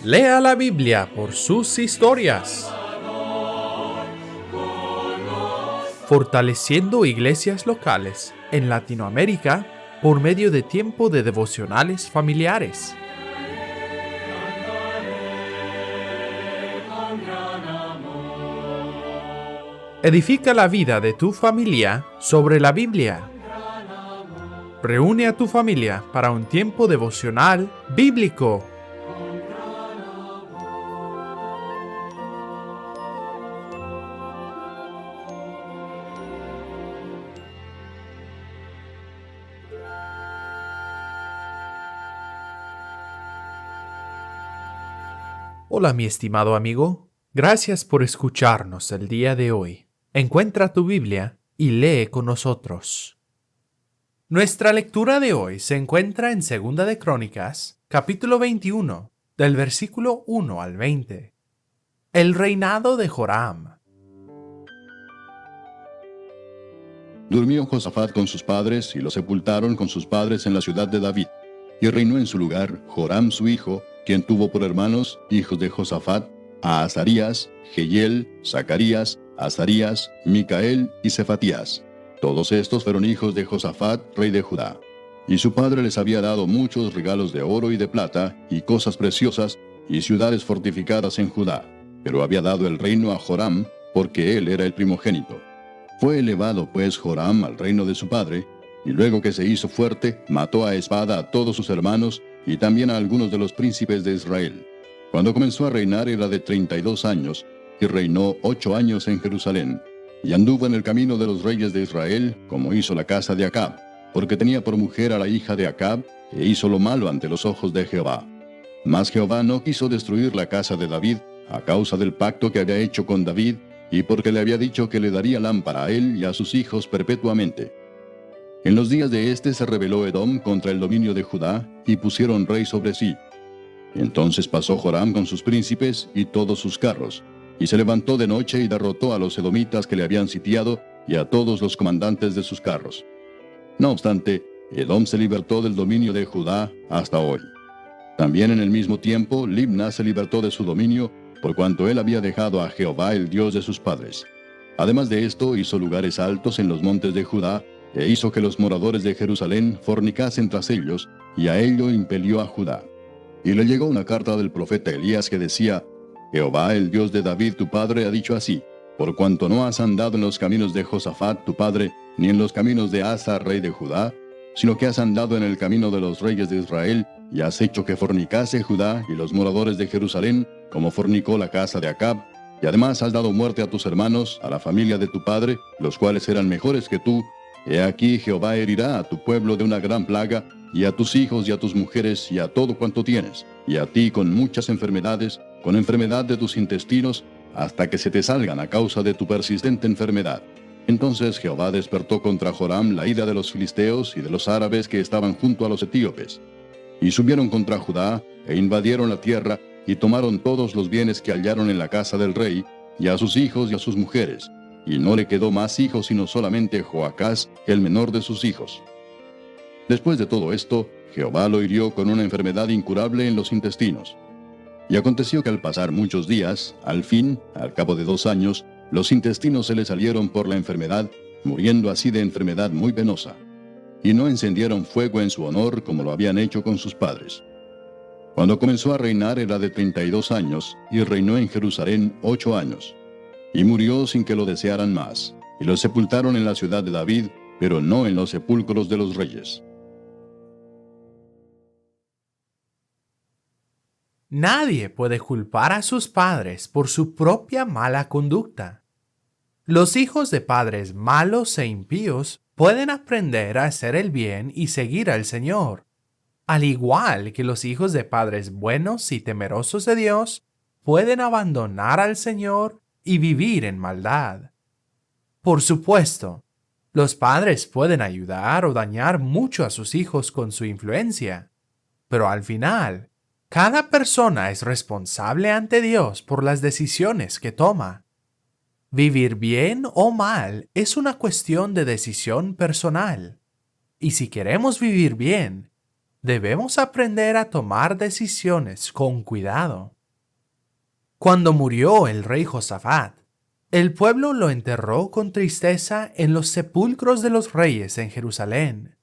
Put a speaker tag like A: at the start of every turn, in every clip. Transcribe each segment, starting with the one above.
A: Lea la Biblia por sus historias. Fortaleciendo iglesias locales en Latinoamérica por medio de tiempo de devocionales familiares. Edifica la vida de tu familia sobre la Biblia. Reúne a tu familia para un tiempo devocional bíblico. Hola, mi estimado amigo. Gracias por escucharnos el día de hoy. Encuentra tu Biblia y lee con nosotros. Nuestra lectura de hoy se encuentra en 2 de Crónicas, capítulo 21, del versículo 1 al 20. El reinado de Joram.
B: Durmió Josafat con sus padres, y lo sepultaron con sus padres en la ciudad de David. Y reinó en su lugar Joram su hijo, quien tuvo por hermanos, hijos de Josafat, a Azarías, Jehiel, Zacarías, Azarías, Micael y Cefatías. Todos estos fueron hijos de Josafat, rey de Judá. Y su padre les había dado muchos regalos de oro y de plata, y cosas preciosas, y ciudades fortificadas en Judá. Pero había dado el reino a Joram, porque él era el primogénito. Fue elevado pues Joram al reino de su padre, y luego que se hizo fuerte, mató a espada a todos sus hermanos, y también a algunos de los príncipes de Israel. Cuando comenzó a reinar era de 32 años, y reinó 8 años en Jerusalén. Y anduvo en el camino de los reyes de Israel, como hizo la casa de Acab, porque tenía por mujer a la hija de Acab, e hizo lo malo ante los ojos de Jehová. Mas Jehová no quiso destruir la casa de David, a causa del pacto que había hecho con David, y porque le había dicho que le daría lámpara a él y a sus hijos perpetuamente. En los días de éste se rebeló Edom contra el dominio de Judá, y pusieron rey sobre sí. Entonces pasó Joram con sus príncipes y todos sus carros, y se levantó de noche y derrotó a los edomitas que le habían sitiado, y a todos los comandantes de sus carros. No obstante, Edom se libertó del dominio de Judá hasta hoy. También en el mismo tiempo, Libna se libertó de su dominio, por cuanto él había dejado a Jehová el Dios de sus padres. Además de esto, hizo lugares altos en los montes de Judá, e hizo que los moradores de Jerusalén fornicasen tras ellos, y a ello impelió a Judá. Y le llegó una carta del profeta Elías que decía: Jehová, el Dios de David tu padre, ha dicho así: por cuanto no has andado en los caminos de Josafat tu padre, ni en los caminos de Asa rey de Judá, sino que has andado en el camino de los reyes de Israel, y has hecho que fornicase Judá y los moradores de Jerusalén, como fornicó la casa de Acab, y además has dado muerte a tus hermanos, a la familia de tu padre, los cuales eran mejores que tú. He aquí Jehová herirá a tu pueblo de una gran plaga, y a tus hijos y a tus mujeres y a todo cuanto tienes, y a ti con muchas enfermedades, con enfermedad de tus intestinos, hasta que se te salgan a causa de tu persistente enfermedad. Entonces Jehová despertó contra Joram la ira de los filisteos y de los árabes que estaban junto a los etíopes. Y subieron contra Judá, e invadieron la tierra, y tomaron todos los bienes que hallaron en la casa del rey, y a sus hijos y a sus mujeres. Y no le quedó más hijos sino solamente Joacás, el menor de sus hijos. Después de todo esto, Jehová lo hirió con una enfermedad incurable en los intestinos. Y aconteció que al pasar muchos días, al fin, al cabo de 2 años, los intestinos se le salieron por la enfermedad, muriendo así de enfermedad muy penosa. Y no encendieron fuego en su honor como lo habían hecho con sus padres. Cuando comenzó a reinar era de 32 años, y reinó en Jerusalén 8 años. Y murió sin que lo desearan más, y lo sepultaron en la ciudad de David, pero no en los sepulcros de los reyes.
A: Nadie puede culpar a sus padres por su propia mala conducta. Los hijos de padres malos e impíos pueden aprender a hacer el bien y seguir al Señor, al igual que los hijos de padres buenos y temerosos de Dios pueden abandonar al Señor y vivir en maldad. Por supuesto, los padres pueden ayudar o dañar mucho a sus hijos con su influencia, pero al final, cada persona es responsable ante Dios por las decisiones que toma. Vivir bien o mal es una cuestión de decisión personal. Y si queremos vivir bien, debemos aprender a tomar decisiones con cuidado. Cuando murió el rey Josafat, el pueblo lo enterró con tristeza en los sepulcros de los reyes en Jerusalén.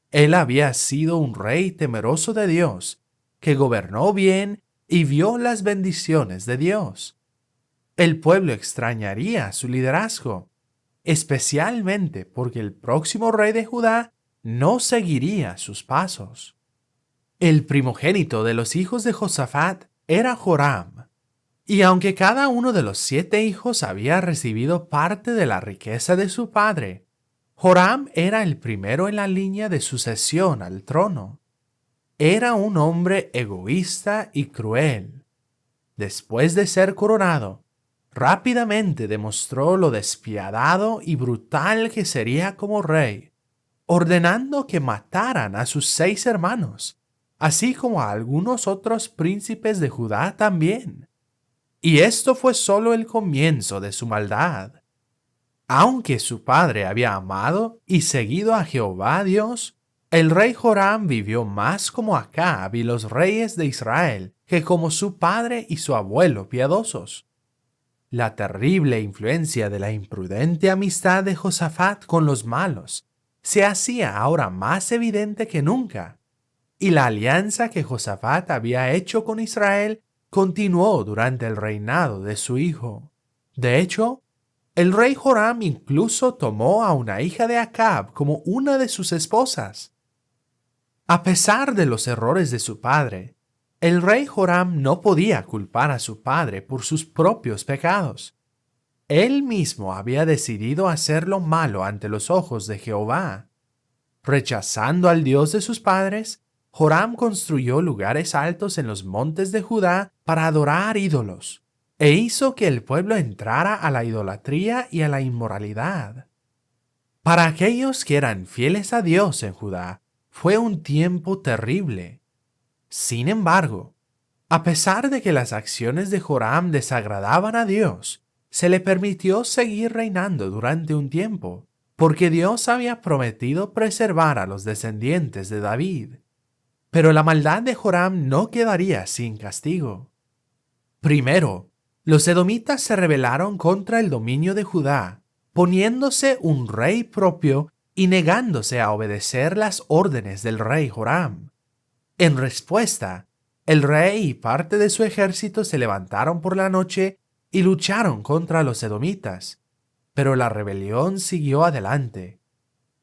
A: Él había sido un rey temeroso de Dios, que gobernó bien y vio las bendiciones de Dios. El pueblo extrañaría su liderazgo, especialmente porque el próximo rey de Judá no seguiría sus pasos. El primogénito de los hijos de Josafat era Joram, y aunque cada uno de los 7 hijos había recibido parte de la riqueza de su padre, Joram era el primero en la línea de sucesión al trono. Era un hombre egoísta y cruel. Después de ser coronado, rápidamente demostró lo despiadado y brutal que sería como rey, ordenando que mataran a sus 6 hermanos, así como a algunos otros príncipes de Judá también. Y esto fue solo el comienzo de su maldad. Aunque su padre había amado y seguido a Jehová Dios, el rey Joram vivió más como Acab y los reyes de Israel que como su padre y su abuelo piadosos. La terrible influencia de la imprudente amistad de Josafat con los malos se hacía ahora más evidente que nunca, y la alianza que Josafat había hecho con Israel continuó durante el reinado de su hijo. De hecho, el rey Joram incluso tomó a una hija de Acab como una de sus esposas. A pesar de los errores de su padre, el rey Joram no podía culpar a su padre por sus propios pecados. Él mismo había decidido hacer lo malo ante los ojos de Jehová. Rechazando al Dios de sus padres, Joram construyó lugares altos en los montes de Judá para adorar ídolos, e hizo que el pueblo entrara a la idolatría y a la inmoralidad. Para aquellos que eran fieles a Dios en Judá, fue un tiempo terrible. Sin embargo, a pesar de que las acciones de Joram desagradaban a Dios, se le permitió seguir reinando durante un tiempo, porque Dios había prometido preservar a los descendientes de David. Pero la maldad de Joram no quedaría sin castigo. Primero, los edomitas se rebelaron contra el dominio de Judá, poniéndose un rey propio y negándose a obedecer las órdenes del rey Joram. En respuesta, el rey y parte de su ejército se levantaron por la noche y lucharon contra los edomitas, pero la rebelión siguió adelante.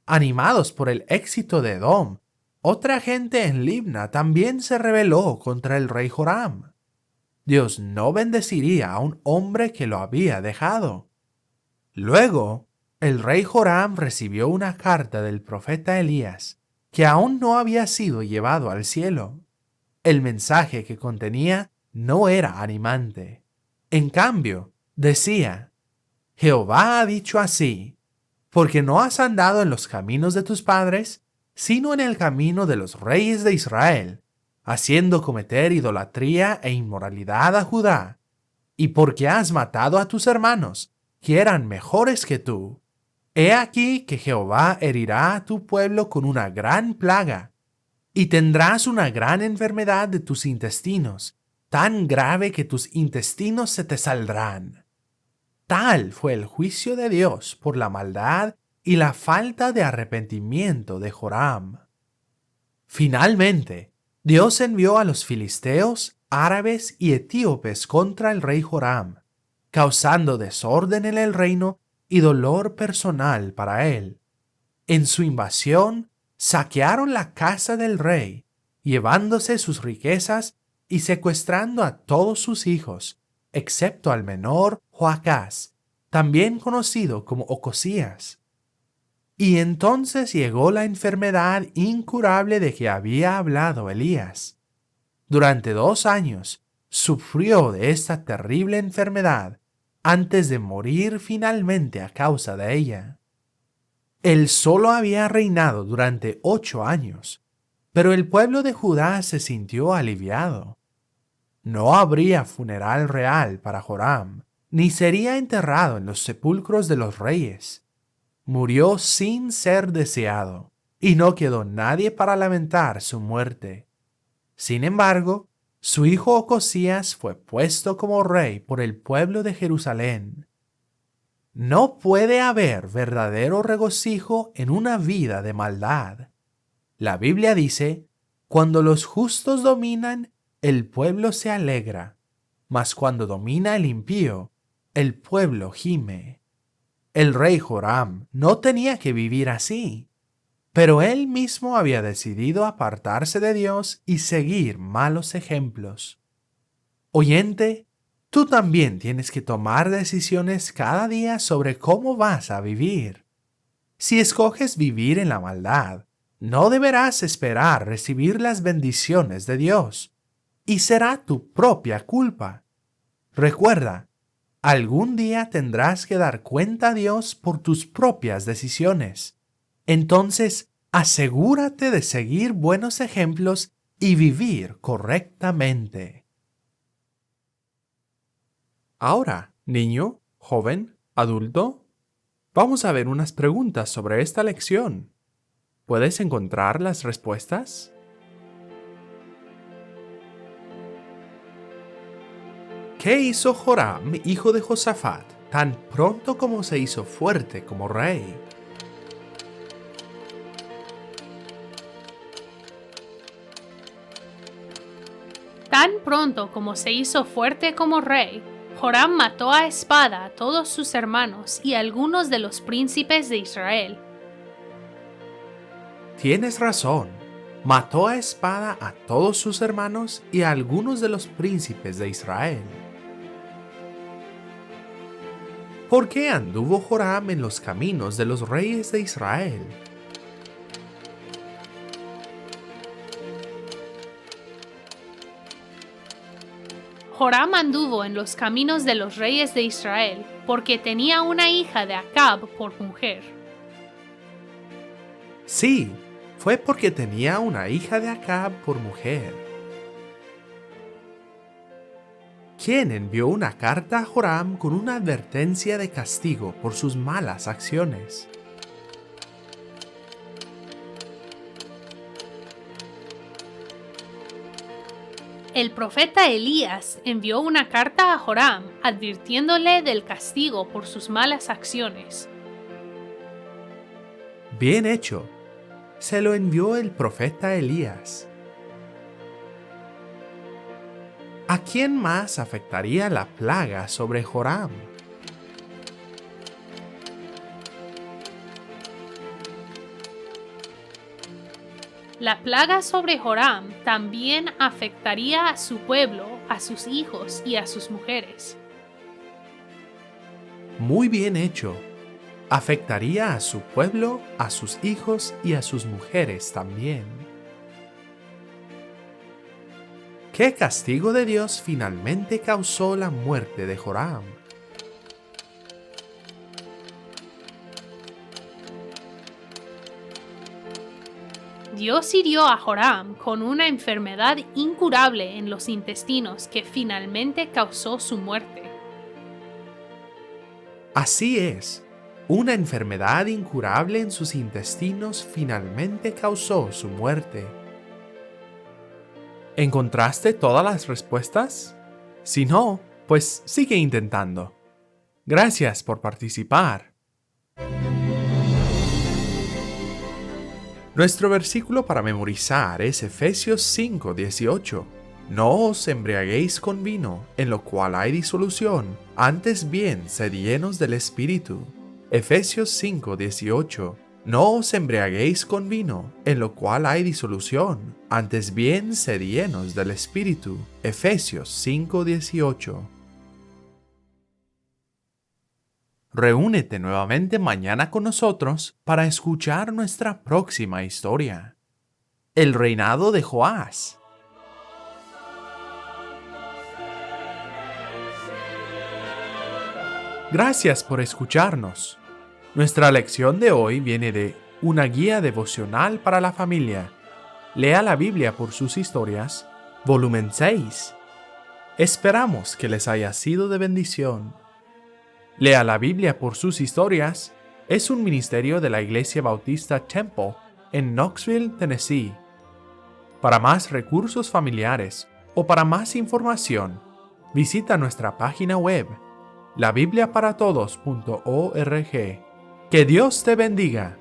A: Animados por el éxito de Edom, otra gente en Libna también se rebeló contra el rey Joram. Dios no bendeciría a un hombre que lo había dejado. Luego, el rey Joram recibió una carta del profeta Elías, que aún no había sido llevado al cielo. El mensaje que contenía no era animante. En cambio, decía: Jehová ha dicho así, porque no has andado en los caminos de tus padres, sino en el camino de los reyes de Israel, haciendo cometer idolatría e inmoralidad a Judá, y porque has matado a tus hermanos, que eran mejores que tú. He aquí que Jehová herirá a tu pueblo con una gran plaga, y tendrás una gran enfermedad de tus intestinos, tan grave que tus intestinos se te saldrán. Tal fue el juicio de Dios por la maldad y la falta de arrepentimiento de Joram. Finalmente, Dios envió a los filisteos, árabes y etíopes contra el rey Joram, causando desorden en el reino y dolor personal para él. En su invasión, saquearon la casa del rey, llevándose sus riquezas y secuestrando a todos sus hijos, excepto al menor Joacás, también conocido como Ocosías. Y entonces llegó la enfermedad incurable de que había hablado Elías. Durante 2 años sufrió de esta terrible enfermedad antes de morir finalmente a causa de ella. Él solo había reinado durante 8 años, pero el pueblo de Judá se sintió aliviado. No habría funeral real para Joram, ni sería enterrado en los sepulcros de los reyes. Murió sin ser deseado, y no quedó nadie para lamentar su muerte. Sin embargo, su hijo Ocosías fue puesto como rey por el pueblo de Jerusalén. No puede haber verdadero regocijo en una vida de maldad. La Biblia dice, cuando los justos dominan, el pueblo se alegra, mas cuando domina el impío, el pueblo gime. El rey Joram no tenía que vivir así, pero él mismo había decidido apartarse de Dios y seguir malos ejemplos. Oyente, tú también tienes que tomar decisiones cada día sobre cómo vas a vivir. Si escoges vivir en la maldad, no deberás esperar recibir las bendiciones de Dios, y será tu propia culpa. Recuerda, algún día tendrás que dar cuenta a Dios por tus propias decisiones. Entonces, asegúrate de seguir buenos ejemplos y vivir correctamente. Ahora, niño, joven, adulto, vamos a ver unas preguntas sobre esta lección. ¿Puedes encontrar las respuestas? ¿Qué hizo Joram, hijo de Josafat, tan pronto como se hizo fuerte como rey?
C: Tan pronto como se hizo fuerte como rey, Joram mató a espada a todos sus hermanos y a algunos de los príncipes de Israel.
A: Tienes razón. Mató a espada a todos sus hermanos y a algunos de los príncipes de Israel. ¿Por qué anduvo Joram en los caminos de los reyes de Israel?
C: Joram anduvo en los caminos de los reyes de Israel porque tenía una hija de Acab por mujer.
A: Sí, fue porque tenía una hija de Acab por mujer. ¿Quién envió una carta a Joram con una advertencia de castigo por sus malas acciones?
C: El profeta Elías envió una carta a Joram advirtiéndole del castigo por sus malas acciones.
A: Bien hecho. Se lo envió el profeta Elías. ¿A quién más afectaría la plaga sobre Joram?
C: La plaga sobre Joram también afectaría a su pueblo, a sus hijos y a sus mujeres.
A: Muy bien hecho. Afectaría a su pueblo, a sus hijos y a sus mujeres también. ¿Qué castigo de Dios finalmente causó la muerte de Joram?
C: Dios hirió a Joram con una enfermedad incurable en los intestinos que finalmente causó su muerte.
A: Así es. Una enfermedad incurable en sus intestinos finalmente causó su muerte. ¿Encontraste todas las respuestas? Si no, pues sigue intentando. Gracias por participar. Nuestro versículo para memorizar es Efesios 5:18. No os embriaguéis con vino, en lo cual hay disolución, antes bien sed llenos del Espíritu. Efesios 5:18. No os embriaguéis con vino, en lo cual hay disolución, antes bien sed llenos del Espíritu. Efesios 5:18. Reúnete nuevamente mañana con nosotros para escuchar nuestra próxima historia. El reinado de Joás. Gracias por escucharnos. Nuestra lección de hoy viene de Una guía devocional para la familia. Lea la Biblia por sus historias, volumen 6. Esperamos que les haya sido de bendición. Lea la Biblia por sus historias es un ministerio de la Iglesia Bautista Temple en Knoxville, Tennessee. Para más recursos familiares o para más información, visita nuestra página web, labibliaparatodos.org. Que Dios te bendiga.